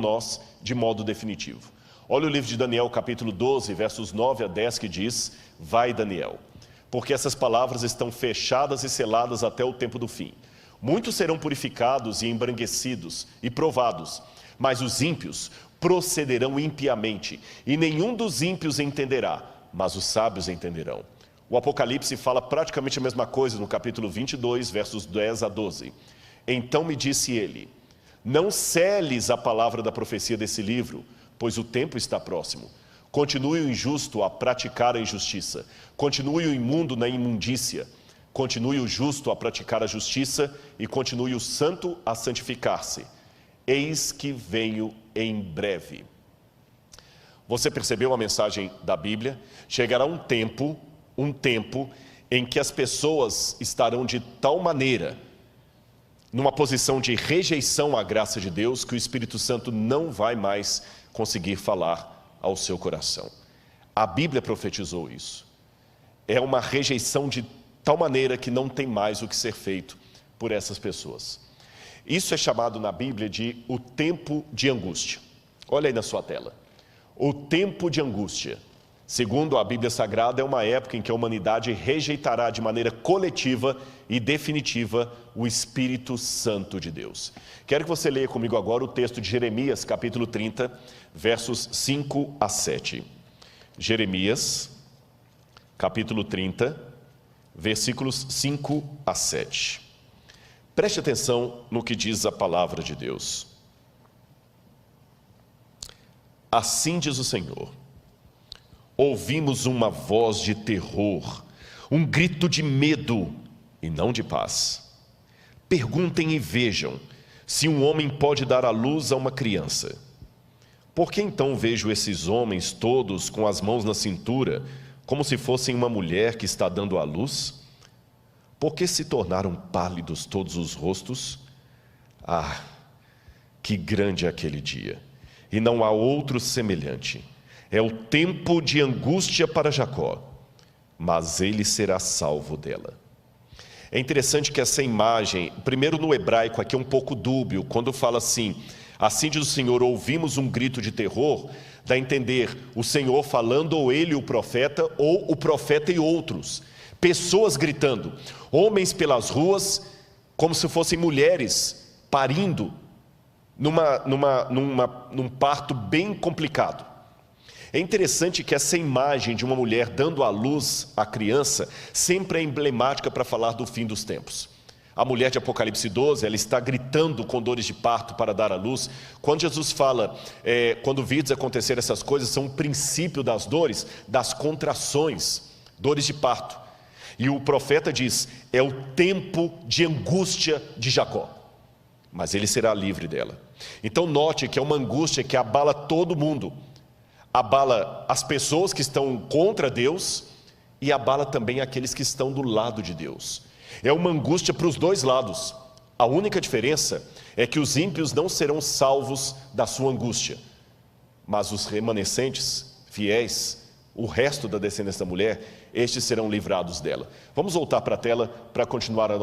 nós de modo definitivo. Olha o livro de Daniel, capítulo 12, versos 9 a 10, que diz: vai, Daniel, porque essas palavras estão fechadas e seladas até o tempo do fim. Muitos serão purificados e embranquecidos e provados, mas os ímpios procederão impiamente, e nenhum dos ímpios entenderá, mas os sábios entenderão. O Apocalipse fala praticamente a mesma coisa no capítulo 22, versos 10 a 12. Então me disse ele: não seles a palavra da profecia desse livro, pois o tempo está próximo. Continue o injusto a praticar a injustiça, continue o imundo na imundícia, continue o justo a praticar a justiça e continue o santo a santificar-se. Eis que venho em breve. Você percebeu a mensagem da Bíblia? Chegará um tempo em que as pessoas estarão de tal maneira numa posição de rejeição à graça de Deus, que o Espírito Santo não vai mais conseguir falar ao seu coração. A Bíblia profetizou isso. É uma rejeição de tal maneira que não tem mais o que ser feito por essas pessoas. Isso é chamado na Bíblia de o tempo de angústia. Olha aí na sua tela. O tempo de angústia, segundo a Bíblia Sagrada, é uma época em que a humanidade rejeitará de maneira coletiva e definitiva o Espírito Santo de Deus. Quero que você leia comigo agora o texto de Jeremias, capítulo 30, versos 5 a 7. Jeremias, capítulo 30, versículos 5 a 7. Preste atenção no que diz a palavra de Deus. Assim diz o Senhor: ouvimos uma voz de terror, um grito de medo e não de paz. Perguntem e vejam se um homem pode dar à luz a uma criança. Por que então vejo esses homens todos com as mãos na cintura, como se fossem uma mulher que está dando à luz? Por que se tornaram pálidos todos os rostos? Ah, que grande é aquele dia, e não há outro semelhante. É o tempo de angústia para Jacó, mas ele será salvo dela. É interessante que essa imagem, primeiro no hebraico aqui é um pouco dúbio, quando fala assim diz o Senhor, ouvimos um grito de terror, dá a entender o Senhor falando, ou ele, o profeta, ou o profeta e outros. Pessoas gritando, homens pelas ruas, como se fossem mulheres parindo, num parto bem complicado. É interessante que essa imagem de uma mulher dando à luz a criança sempre é emblemática para falar do fim dos tempos. A mulher de Apocalipse 12, ela está gritando com dores de parto para dar à luz. Quando Jesus fala, quando vides acontecer essas coisas, são o princípio das dores, das contrações, dores de parto. E o profeta diz, é o tempo de angústia de Jacó, mas ele será livre dela. Então note que é uma angústia que abala todo mundo. Abala as pessoas que estão contra Deus e abala também aqueles que estão do lado de Deus. É uma angústia para os dois lados. A única diferença é que os ímpios não serão salvos da sua angústia, mas os remanescentes, fiéis, o resto da descendência da mulher, estes serão livrados dela. Vamos voltar para a tela para continuar a